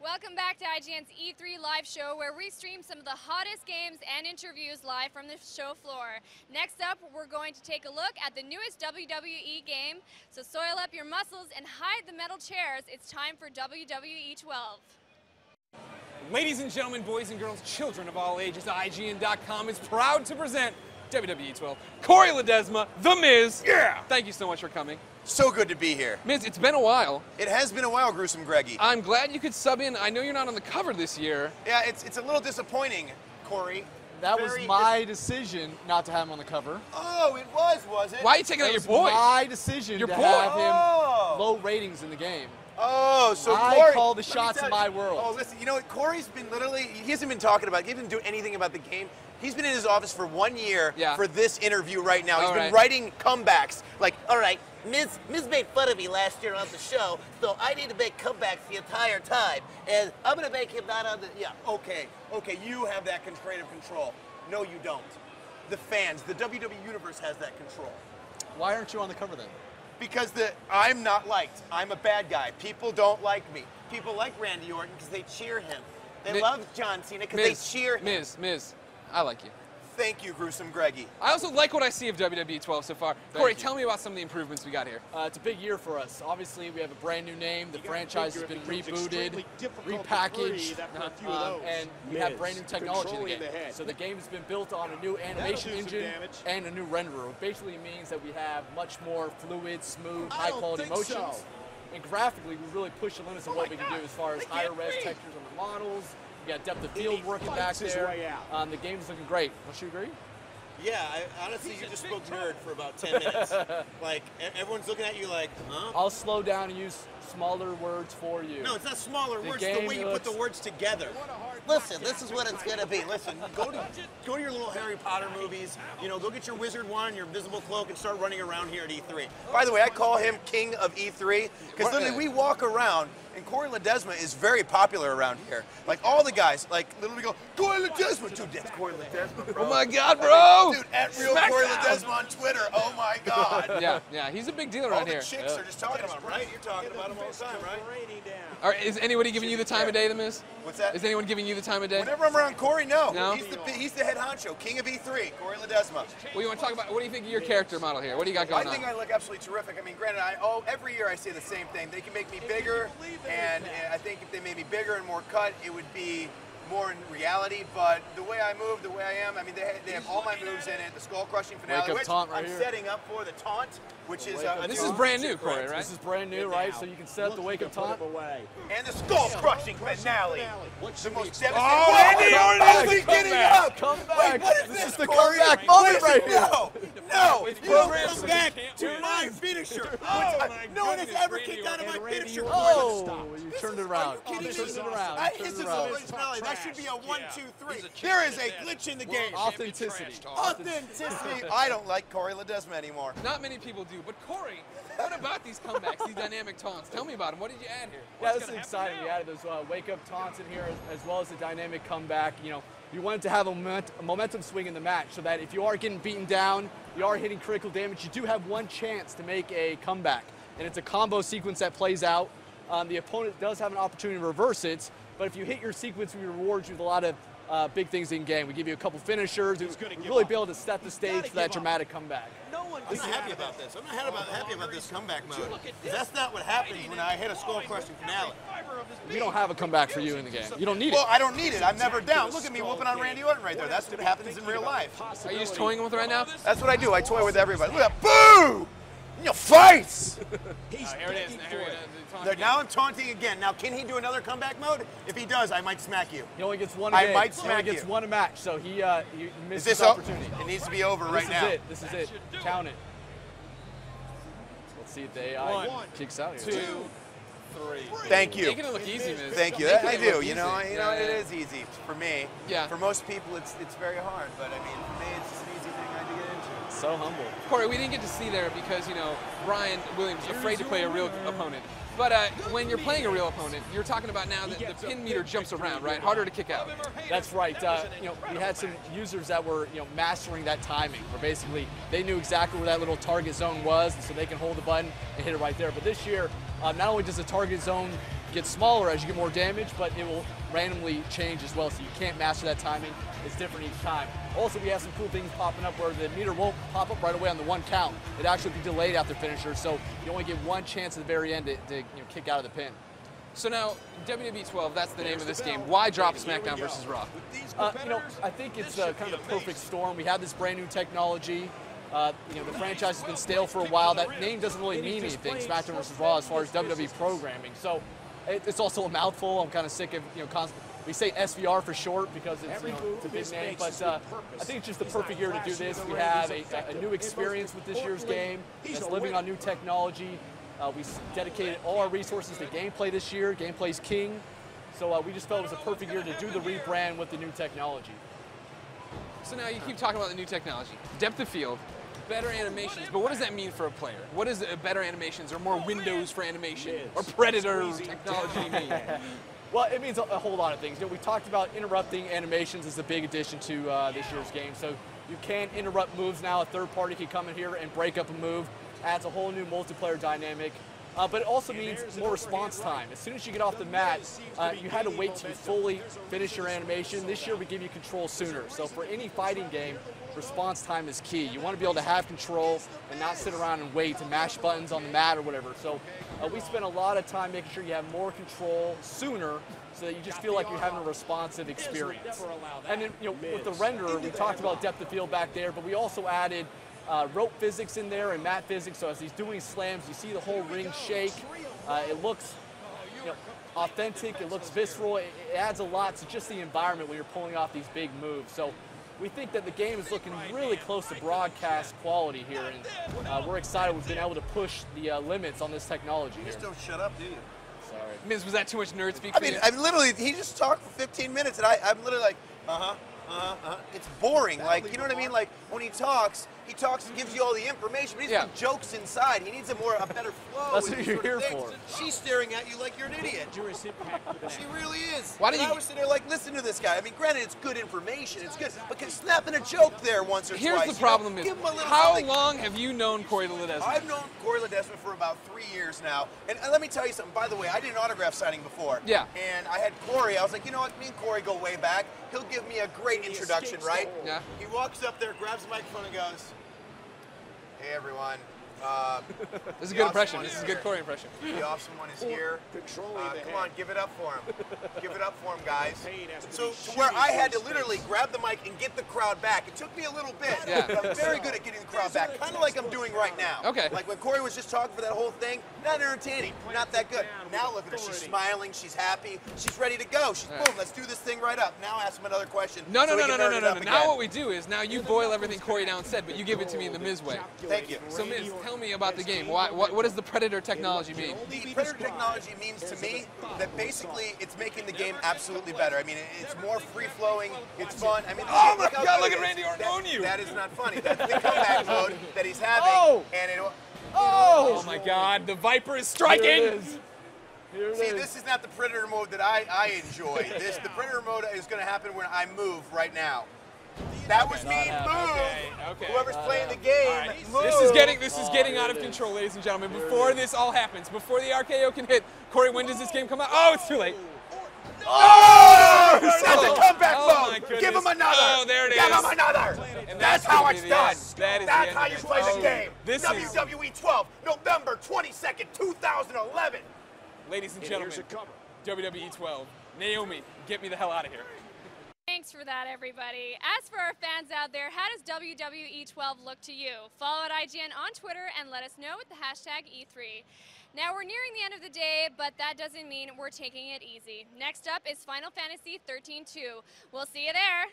Welcome back to IGN's E3 live show, where we stream some of the hottest games and interviews live from the show floor. Next up, we're going to take a look at the newest WWE game. So soil up your muscles and hide the metal chairs. It's time for WWE 12. Ladies and gentlemen, boys and girls, children of all ages, IGN.com is proud to present WWE 12. Corey Ledesma, The Miz. Yeah! Thank you so much for coming. So good to be here. Miz, it's been a while. It has been a while, Gruesome Greggy. I'm glad you could sub in. I know you're not on the cover this year. Yeah, it's a little disappointing, Corey. That was my decision not to have him on the cover. Oh, it was it? Why are you taking out your boy? My decision Your to boy. have him low ratings in the game. Oh, so I Corey, call the let me shots tell in you- my world. Oh, listen, you know what? Corey's been literally, he hasn't been talking about, he hasn't do anything about the game. He's been in his office for 1 year for this interview right now. He's been writing comebacks. Like, all right, Miz made fun of me last year on the show, so I need to make comebacks the entire time. And I'm going to make him not on the, okay, you have that creative control. No, you don't. The fans, the WWE Universe has that control. Why aren't you on the cover then? Because I'm not liked. I'm a bad guy. People don't like me. People like Randy Orton because they cheer him. They love John Cena because they cheer him. Miz, I like you. Thank you, Gruesome Greggy. I also like what I see of WWE 12 so far. Corey, tell me about some of the improvements we got here. It's a big year for us. Obviously, we have a brand new name. The franchise has been rebooted, repackaged, and we have brand new technology in the game. So the game has been built on a new animation engine and a new renderer, which basically means that we have much more fluid, smooth, high-quality motions. And graphically, we really push the limits of what we can do as far as higher res textures on the models. We got depth of field working back there. The game's looking great. Don't you agree? Yeah, honestly, you just spoke nerd for about 10 minutes. Like, everyone's looking at you like, huh? I'll slow down and use smaller words for you. No, it's not smaller words. It's the way you put the words together. Listen, this is what it's gonna be. Listen, go to your little Harry Potter movies. You know, go get your wizard wand, your invisible cloak, and start running around here at E3. By the way, I call him King of E3 because literally we walk around and Corey Ledesma is very popular around here. Like all the guys, like literally go, Corey Ledesma, dude, that's Corey Ledesma, bro. Oh my God, bro! Dude, at real Corey Ledesma on Twitter. Oh my God. Yeah, he's a big deal around here. All the chicks are just talking about him, right? You're talking about him all the time, right? All right, is anybody giving you the time of day, The Miz? What's that? Is anyone giving you the time of day? Whenever I'm around Corey, no. No? He's the head honcho, King of E3, Corey Ledesma. Well, you want to talk about, what do you think of your character model here? What do you got going on? I think I look absolutely terrific. I mean, granted, every year I say the same thing. They can make me bigger, and I think if they made me bigger and more cut, it would be more in reality. But the way I move, the way I am, I mean, they have all my moves in it. The skull crushing finale, which I'm setting up for the taunt, which is this is brand new, Corey, right? This is brand new, right? So you can set up the wake up taunt. And the skull crushing finale. The most devastating. Oh, Randy Orton is getting up. Come back. Wait, what is This this? is the Corey? comeback moment right here. No. You come back to my finisher. No one has ever kicked out of my finisher. Oh, you turned it around. Are you kidding me? Turned it around. This is originality. That should be a 1, 2, 3. There is a glitch in the game. Authenticity. Authenticity. I don't like Corey Ledesma anymore. Not many people do, but Corey, what about these comebacks, these dynamic taunts? Tell me about them. What did you add here? Yeah, this is exciting. We added those wake-up taunts in here as well as the dynamic comeback. You know, you wanted to have a momentum swing in the match so that if you are getting beaten down, you are hitting critical damage, you do have one chance to make a comeback. And it's a combo sequence that plays out. The opponent does have an opportunity to reverse it, but if you hit your sequence, we reward you with a lot of big things in game. We give you a couple finishers. We really be able to set the stage for that dramatic comeback. I'm not happy about this. I'm not happy about this comeback mode. That's not what happens when I hit a skull crushing finale. We don't have a comeback for you in the game. You don't need it. Well, I don't need it. I'm never down. Look at me whooping on Randy Orton right there. That's what happens in real life. Are you just toying with it right now? That's what I do. I toy with everybody. Look at that. Boo! In your face! Here it is. Now I'm taunting again. Now, can he do another comeback mode? If he does, I might smack you. He only gets one a game. I might He only smack gets you. one a match, so he missed Is this his opportunity. It needs to be over right now. This is it. Count it. Let's see if the AI kicks out here. 2, 3. Thank you. Making it look easy, Miz. Thank you. Making I it do. look You know, easy. it is easy for me. Yeah. For most people, it's very hard. But I mean, for me, it's just an easy thing I had to get into. So humble. Corey, we didn't get to see there because, you know, Brian Williams was afraid to play a real opponent. But when you're playing a real opponent, you're talking about now that the pin meter jumps around, right? Harder to kick out. That's right. You know, we had some users that were, you know, mastering that timing, where basically they knew exactly where that little target zone was, so they can hold the button and hit it right there. But this year, not only does the target zone get smaller as you get more damage, but it will randomly change as well, so you can't master that timing. It's different each time. Also, we have some cool things popping up where the meter won't pop up right away on the one count. It actually be delayed after finisher, so you only get one chance at the very end to kick out of the pin. So now, WWE 12, that's the name of this game. Why drop SmackDown versus Raw? I think it's kind of the perfect storm. We have this brand new technology. The franchise has been stale for a while. That name doesn't really mean anything, SmackDown versus Raw, as far as WWE programming. So it's also a mouthful. I'm kind of sick of, we say SVR for short because it's, it's a big name. But I think it's just the perfect year to do this. We have a new experience with this year's game that's living on new technology. We dedicated all our resources to gameplay this year. Gameplay's king. So we just felt it was a perfect year to do the rebrand with the new technology. So now you keep talking about the new technology. Depth of field, better animations, but what does that mean for a player? What does better animations or more windows for animation or Predator technology mean? Well, it means a whole lot of things. We talked about interrupting animations as a big addition to this year's game. So you can interrupt moves now. A third party can come in here and break up a move. Adds a whole new multiplayer dynamic. But it also means more response time. As soon as you get off the mat, you had to wait till you fully finish your animation. This year we give you control sooner. So for any fighting game, response time is key. You want to be able to have control and not sit around and wait to mash buttons on the mat or whatever. So we spend a lot of time making sure you have more control sooner so that you just feel like you're having a responsive experience. And then, with the renderer, we talked about depth of field back there, but we also added rope physics in there and mat physics, so as he's doing slams, you see the whole ring shake. It looks authentic, it looks visceral, it adds a lot to just the environment when you're pulling off these big moves. So we think that the game is looking really close to broadcast quality here, and we're excited we've been able to push the limits on this technology here. You just don't shut up, do you? Sorry. Miz, was that too much nerd speak? I mean, I'm literally, he just talked for 15 minutes, and I'm literally like, It's boring. Like, you know what I mean? Like, when he talks and gives you all the information, but he's got jokes inside. He needs a better flow. That's what you're here for. She's staring at you like you're an idiot. She really is. Why did I was sitting there like, listen to this guy. I mean, granted, it's good information. It's good. But snapping a joke there once or twice. Here's the problem is, how long have you known Corey Ledesma? I've known Corey Ledesma for about 3 years now. And let me tell you something. By the way, I did an autograph signing before. Yeah. And I had Corey. I was like, you know what? Me and Corey go way back. He'll give me a great introduction, right? Yeah. He walks up there, grabs the microphone, and goes, "Hey, everyone. This is a good impression. This is a good Corey impression. The awesome one is here. Come on, give it up for him. Give it up for him, guys." So to where I had to literally grab the mic and get the crowd back. It took me a little bit. Yeah. But I'm very good at getting the crowd back, kind of like I'm doing right now. Okay. Like when Corey was just talking for that whole thing, not entertaining, not that good. Now look at her. She's smiling. She's happy. She's ready to go. She's boom. Let's do this thing right up. Now ask him another question. No. So Now what we do is now you boil everything Corey down said, but you give it to me in the Miz way. Thank you. So Miz, tell me about the game. What does the Predator technology mean? The Predator technology means to me that basically it's making the game absolutely better. I mean, it's more free-flowing, it's fun. I mean, oh my God, look at Randy Orton on you. That is not funny. That's the comeback mode that he's having. Oh! And Oh my God, the Viper is striking! Here it See, is. this is not the Predator mode that I enjoy. The Predator mode is going to happen when I move right now. That was me. Move. Okay. Whoever's playing the game, move. This is getting out of control, ladies and gentlemen. Before this all happens, before the RKO can hit, Corey, when does this game come out? Oh, it's too late. Oh! That's a comeback mode. My goodness. Give him another. Oh, there it is. Give him another. And That's how it's done. That's how you play the game. This WWE 12, November 22nd, 2011. Ladies and gentlemen, WWE 12. Naomi, get me the hell out of here. Thanks for that, everybody. As for our fans out there, how does WWE 12 look to you? Follow at IGN on Twitter and let us know with the hashtag E3. Now, we're nearing the end of the day, but that doesn't mean we're taking it easy. Next up is Final Fantasy 13-2. We'll see you there.